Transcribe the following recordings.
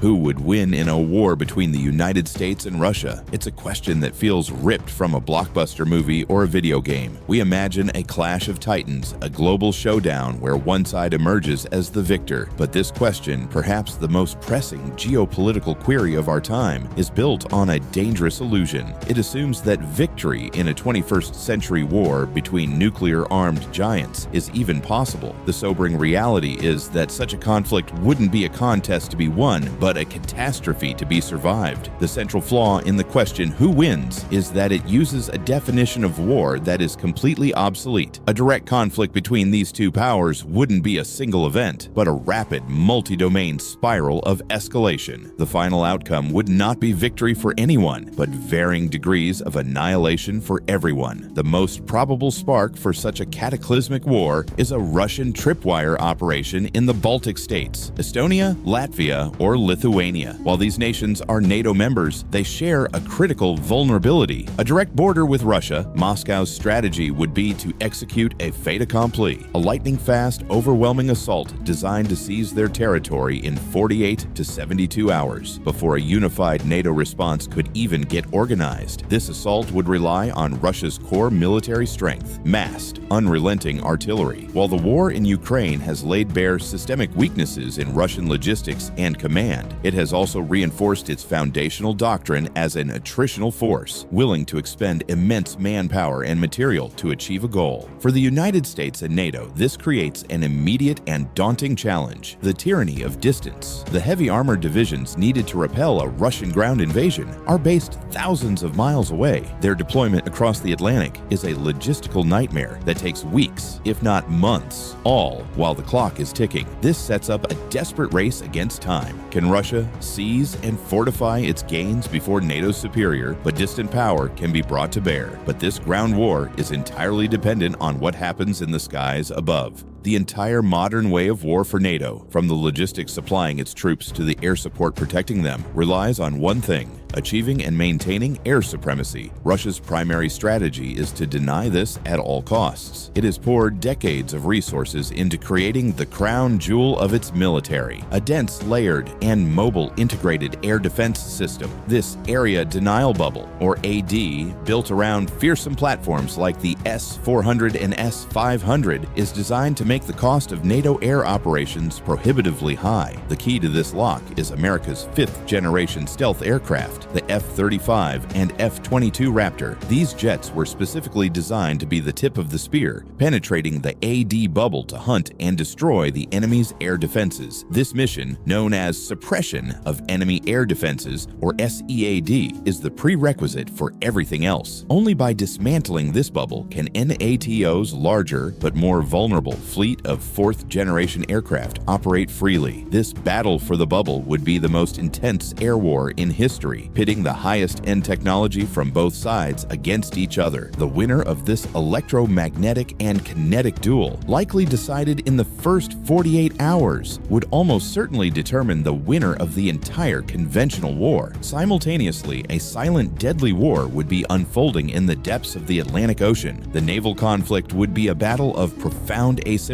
Who would win in a war between the United States and Russia? It's a question that feels ripped from a blockbuster movie or a video game. We imagine a clash of titans, a global showdown where one side emerges as the victor. But this question, perhaps the most pressing geopolitical query of our time, is built on a dangerous illusion. It assumes that victory in a 21st century war between nuclear-armed giants is even possible. The sobering reality is that such a conflict wouldn't be a contest to be won, but a catastrophe to be survived. The central flaw in the question who wins is that it uses a definition of war that is completely obsolete. A direct conflict between these two powers wouldn't be a single event, but a rapid, multi-domain spiral of escalation. The final outcome would not be victory for anyone, but varying degrees of annihilation for everyone. The most probable spark for such a cataclysmic war is a Russian tripwire operation in the Baltic states, Estonia, Latvia, or Lithuania. While these nations are NATO members, they share a critical vulnerability. A direct border with Russia, Moscow's strategy would be to execute a fait accompli, a lightning-fast, overwhelming assault designed to seize their territory in 48 to 72 hours before a unified NATO response could even get organized. This assault would rely on Russia's core military strength, massed, unrelenting artillery. While the war in Ukraine has laid bare systemic weaknesses in Russian logistics and command, it has also reinforced its foundational doctrine as an attritional force, willing to expend immense manpower and material to achieve a goal. For the United States and NATO, this creates an immediate and daunting challenge: the tyranny of distance. The heavy armored divisions needed to repel a Russian ground invasion are based thousands of miles away. Their deployment across the Atlantic is a logistical nightmare that takes weeks, if not months, all while the clock is ticking. This sets up a desperate race against time. Can Russia seize and fortify its gains before NATO's superior but distant power can be brought to bear? But this ground war is entirely dependent on what happens in the skies above. The entire modern way of war for NATO, from the logistics supplying its troops to the air support protecting them, relies on one thing: achieving and maintaining air supremacy. Russia's primary strategy is to deny this at all costs. It has poured decades of resources into creating the crown jewel of its military, a dense, layered, and mobile integrated air defense system. This area denial bubble, or AD, built around fearsome platforms like the S-400 and S-500, is designed to make the cost of NATO air operations prohibitively high. The key to this lock is America's fifth-generation stealth aircraft, the F-35 and F-22 Raptor. These jets were specifically designed to be the tip of the spear, penetrating the AD bubble to hunt and destroy the enemy's air defenses. This mission, known as Suppression of Enemy Air Defenses, or SEAD, is the prerequisite for everything else. Only by dismantling this bubble can NATO's larger but more vulnerable fleet of fourth-generation aircraft operate freely. This battle for the bubble would be the most intense air war in history, pitting the highest-end technology from both sides against each other. The winner of this electromagnetic and kinetic duel, likely decided in the first 48 hours, would almost certainly determine the winner of the entire conventional war. Simultaneously, a silent, deadly war would be unfolding in the depths of the Atlantic Ocean. The naval conflict would be a battle of profound asymmetries.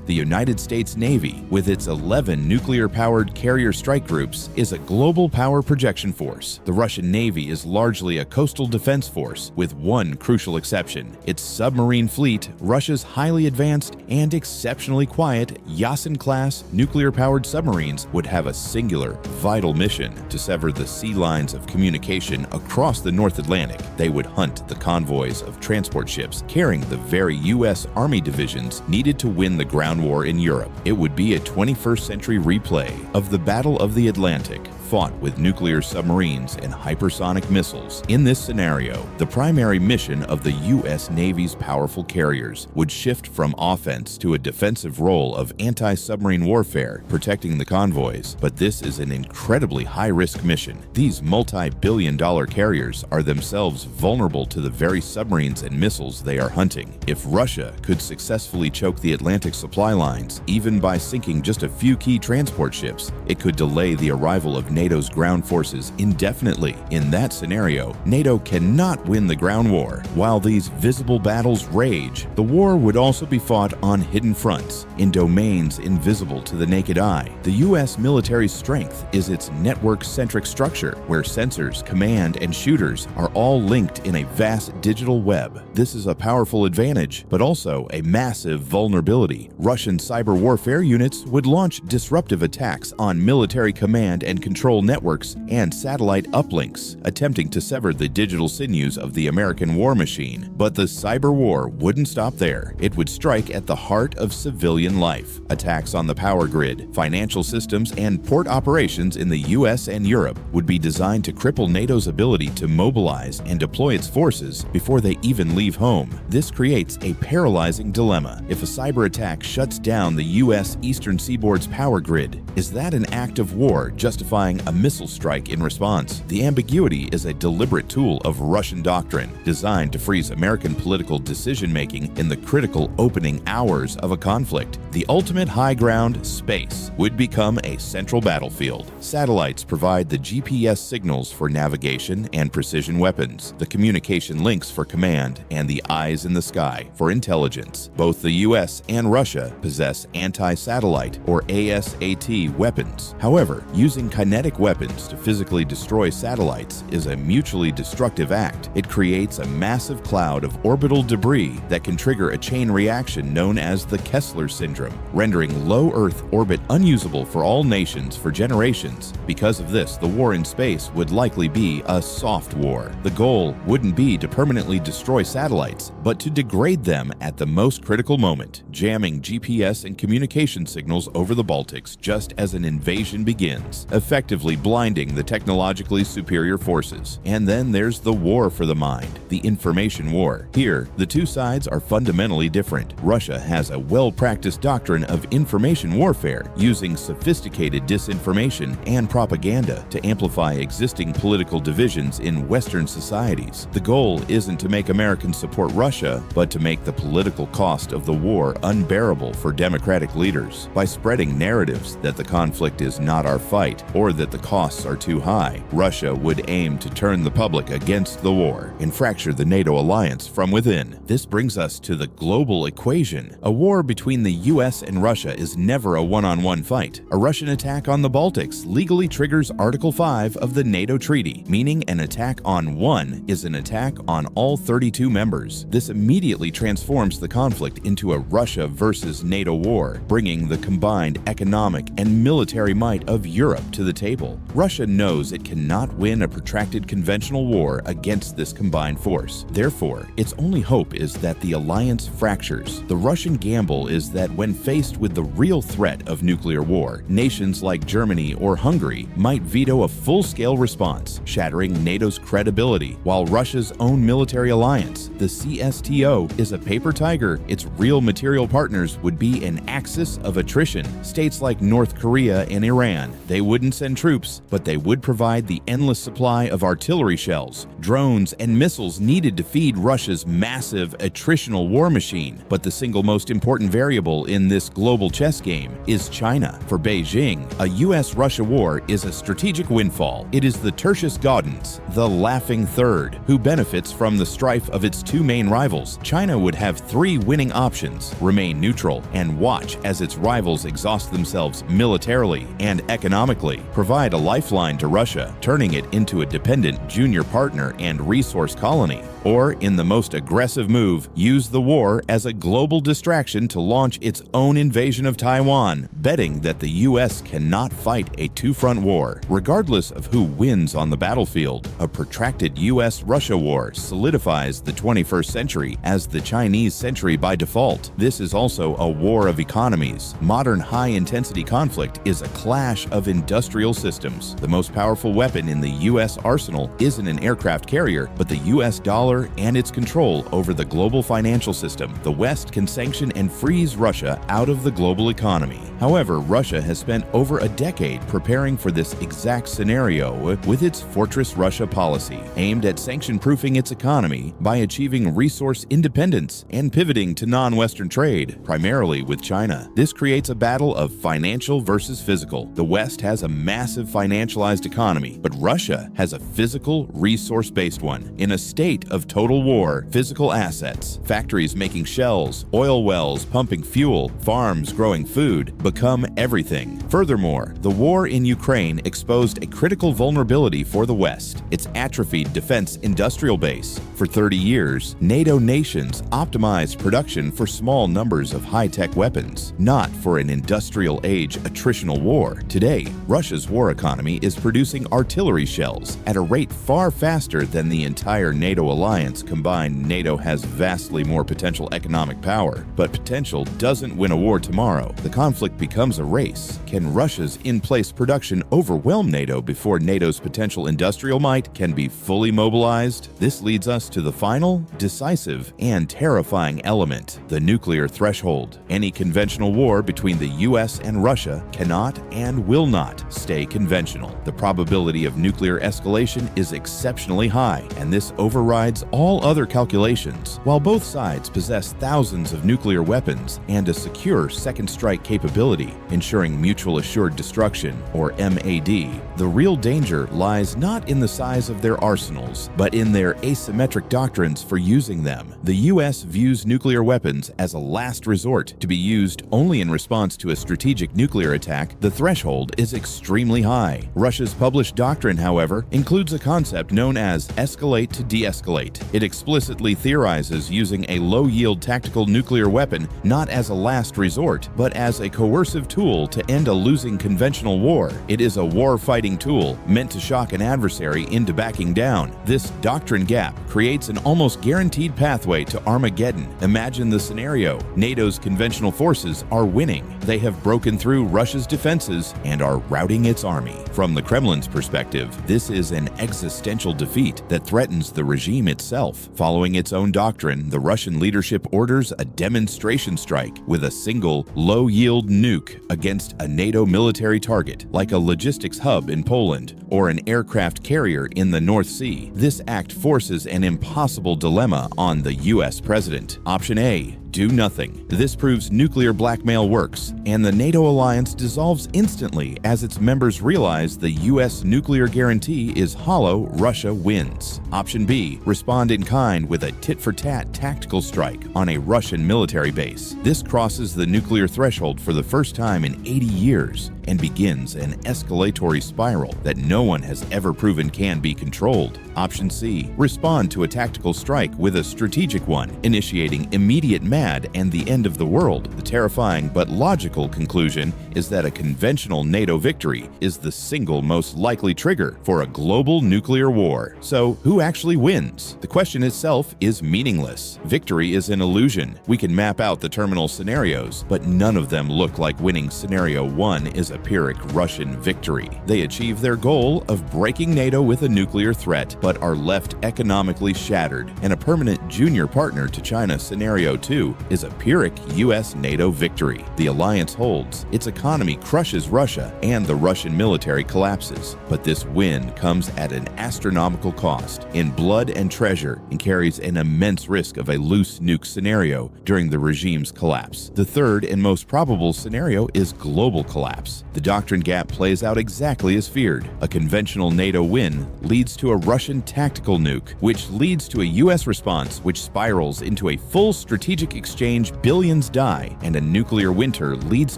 The United States Navy, with its 11 nuclear-powered carrier strike groups, is a global power projection force. The Russian Navy is largely a coastal defense force, with one crucial exception: its submarine fleet. Russia's highly advanced and exceptionally quiet Yasin-class nuclear-powered submarines would have a singular, vital mission: to sever the sea lines of communication across the North Atlantic. They would hunt the convoys of transport ships carrying the very U.S. Army divisions needed to win the ground war in Europe. It would be a 21st century replay of the Battle of the Atlantic, fought with nuclear submarines and hypersonic missiles. In this scenario, the primary mission of the U.S. Navy's powerful carriers would shift from offense to a defensive role of anti-submarine warfare, protecting the convoys. But this is an incredibly high-risk mission. These multi-billion-dollar carriers are themselves vulnerable to the very submarines and missiles they are hunting. If Russia could successfully choke the Atlantic supply lines, even by sinking just a few key transport ships, it could delay the arrival of NATO's ground forces indefinitely. In that scenario, NATO cannot win the ground war. While these visible battles rage, the war would also be fought on hidden fronts, in domains invisible to the naked eye. The U.S. military's strength is its network-centric structure, where sensors, command, and shooters are all linked in a vast digital web. This is a powerful advantage, but also a massive vulnerability. Russian cyber warfare units would launch disruptive attacks on military command and control networks and satellite uplinks, attempting to sever the digital sinews of the American war machine. But the cyber war wouldn't stop there. It would strike at the heart of civilian life. Attacks on the power grid, financial systems, and port operations in the US and Europe would be designed to cripple NATO's ability to mobilize and deploy its forces before they even leave home. This creates a paralyzing dilemma. If a cyber attack shuts down the US eastern seaboard's power grid, is that an act of war justifying a missile strike in response? The ambiguity is a deliberate tool of Russian doctrine, designed to freeze American political decision-making in the critical opening hours of a conflict. The ultimate high ground, space, would become a central battlefield. Satellites provide the GPS signals for navigation and precision weapons, the communication links for command, and the eyes in the sky for intelligence. Both the US and Russia possess anti-satellite or ASAT weapons. However, using kinetic weapons to physically destroy satellites is a mutually destructive act. It creates a massive cloud of orbital debris that can trigger a chain reaction known as the Kessler syndrome, rendering low Earth orbit unusable for all nations for generations. Because of this, the war in space would likely be a soft war. The goal wouldn't be to permanently destroy satellites, but to degrade them at the most critical moment, jamming GPS and communication signals over the Baltics just as an invasion begins, effectively blinding the technologically superior forces. And then there's the war for the mind, the information war. Here, the two sides are fundamentally different. Russia has a well-practiced doctrine of information warfare, using sophisticated disinformation and propaganda to amplify existing political divisions in Western societies. The goal isn't to make Americans support Russia, but to make the political cost of the war unbearable for democratic leaders. By spreading narratives that the conflict is not our fight or that the costs are too high, Russia would aim to turn the public against the war and fracture the NATO alliance from within. This brings us to the global equation. A war between the US and Russia is never a one-on-one fight. A Russian attack on the Baltics legally triggers Article 5 of the NATO Treaty, meaning an attack on one is an attack on all 32 members. This immediately transforms the conflict into a Russia versus NATO war, bringing the combined economic and military might of Europe to the table. Russia knows it cannot win a protracted conventional war against this combined force. Therefore, its only hope is that the alliance fractures. The Russian gamble is that when faced with the real threat of nuclear war, nations like Germany or Hungary might veto a full-scale response, shattering NATO's credibility. While Russia's own military alliance, the CSTO, is a paper tiger, its real material partners would be an axis of attrition. States like North Korea and Iran, they wouldn't send troops, but they would provide the endless supply of artillery shells, drones, and missiles needed to feed Russia's massive attritional war machine. But the single most important variable in this global chess game is China. For Beijing, a US-Russia war is a strategic windfall. It is the Tertius Gaudens, the laughing third, who benefits from the strife of its two main rivals. China would have three winning options: remain neutral and watch as its rivals exhaust themselves militarily and economically, provide a lifeline to Russia, turning it into a dependent junior partner and resource colony, or, in the most aggressive move, use the war as a global distraction to launch its own invasion of Taiwan, betting that the US cannot fight a two-front war. Regardless of who wins on the battlefield, a protracted US-Russia war solidifies the 21st century as the Chinese century by default. This is also a war of economies. Modern high-intensity conflict is a clash of industrial systems. The most powerful weapon in the US arsenal isn't an aircraft carrier, but the US dollar and its control over the global financial system. The West can sanction and freeze Russia out of the global economy. However, Russia has spent over a decade preparing for this exact scenario with its Fortress Russia policy, aimed at sanction-proofing its economy by achieving resource independence and pivoting to non-Western trade, primarily with China. This creates a battle of financial versus physical. The West has a massive financialized economy, but Russia has a physical, resource-based one. In a state of total war, physical assets, factories making shells, oil wells pumping fuel, farms growing food, become everything. Furthermore, the war in Ukraine exposed a critical vulnerability for the West, its atrophied defense industrial base. For 30 years, NATO nations optimized production for small numbers of high-tech weapons, not for an industrial age attritional war. Today, Russia's war economy is producing artillery shells at a rate far faster than the entire NATO alliance combined. NATO has vastly more potential economic power, but potential doesn't win a war tomorrow. The conflict becomes a race. Can Russia's in-place production overwhelm NATO before NATO's potential industrial might can be fully mobilized? This leads us to the final, decisive, and terrifying element: the nuclear threshold. Any conventional war between the US and Russia cannot and will not stay conventional. The probability of nuclear escalation is exceptionally high, and this overrides all other calculations. While both sides possess thousands of nuclear weapons and a secure second strike capability, ensuring mutual assured destruction, or MAD, the real danger lies not in the size of their arsenals, but in their asymmetric doctrines for using them. The US views nuclear weapons as a last resort, to be used only in response to a strategic nuclear attack. The threshold is extremely high. Russia's published doctrine, however, includes a concept known as escalate to de-escalate. It explicitly theorizes using a low-yield tactical nuclear weapon not as a last resort, but as a coercive tool to end a losing conventional war. It is a war-fighting tool meant to shock an adversary into backing down. This doctrine gap creates an almost guaranteed pathway to Armageddon. Imagine the scenario: NATO's conventional forces are winning. They have broken through Russia's defenses and are routing its army. From the Kremlin's perspective, this is an existential defeat that threatens the regime itself. Following its own doctrine, the Russian leadership orders a demonstration strike with a single, low-yield nuke against a NATO military target, like a logistics hub in Poland or an aircraft carrier in the North Sea. This act forces an impossible dilemma on the US president. Option A: do nothing. This proves nuclear blackmail works, and the NATO alliance dissolves instantly as its members realize the US nuclear guarantee is hollow. Russia wins. Option B: respond in kind with a tit-for-tat tactical strike on a Russian military base. This crosses the nuclear threshold for the first time in 80 years and begins an escalatory spiral that no one has ever proven can be controlled. Option C: respond to a tactical strike with a strategic one, initiating immediate and the end of the world. The terrifying but logical conclusion is that a conventional NATO victory is the single most likely trigger for a global nuclear war. So, who actually wins? The question itself is meaningless. Victory is an illusion. We can map out the terminal scenarios, but none of them look like winning. Scenario 1 is a Pyrrhic Russian victory. They achieve their goal of breaking NATO with a nuclear threat, but are left economically shattered, and a permanent junior partner to China. Scenario 2 is a Pyrrhic US-NATO victory. The alliance holds, its economy crushes Russia, and the Russian military collapses. But this win comes at an astronomical cost in blood and treasure, and carries an immense risk of a loose nuke scenario during the regime's collapse. The third and most probable scenario is global collapse. The doctrine gap plays out exactly as feared. A conventional NATO win leads to a Russian tactical nuke, which leads to a US response which spirals into a full strategic exchange, billions die, and a nuclear winter leads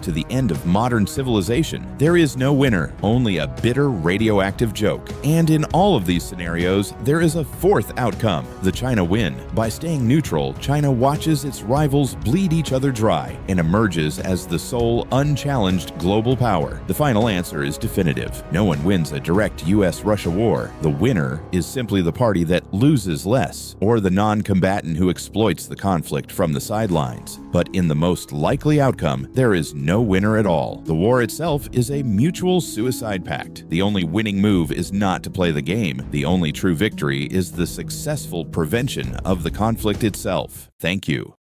to the end of modern civilization. There is no winner, only a bitter radioactive joke. And in all of these scenarios, there is a fourth outcome: the China win. By staying neutral, China watches its rivals bleed each other dry and emerges as the sole unchallenged global power. The final answer is definitive. No one wins a direct US-Russia war. The winner is simply the party that loses less, or the non-combatant who exploits the conflict from the sidelines. But in the most likely outcome, there is no winner at all. The war itself is a mutual suicide pact. The only winning move is not to play the game. The only true victory is the successful prevention of the conflict itself. Thank you.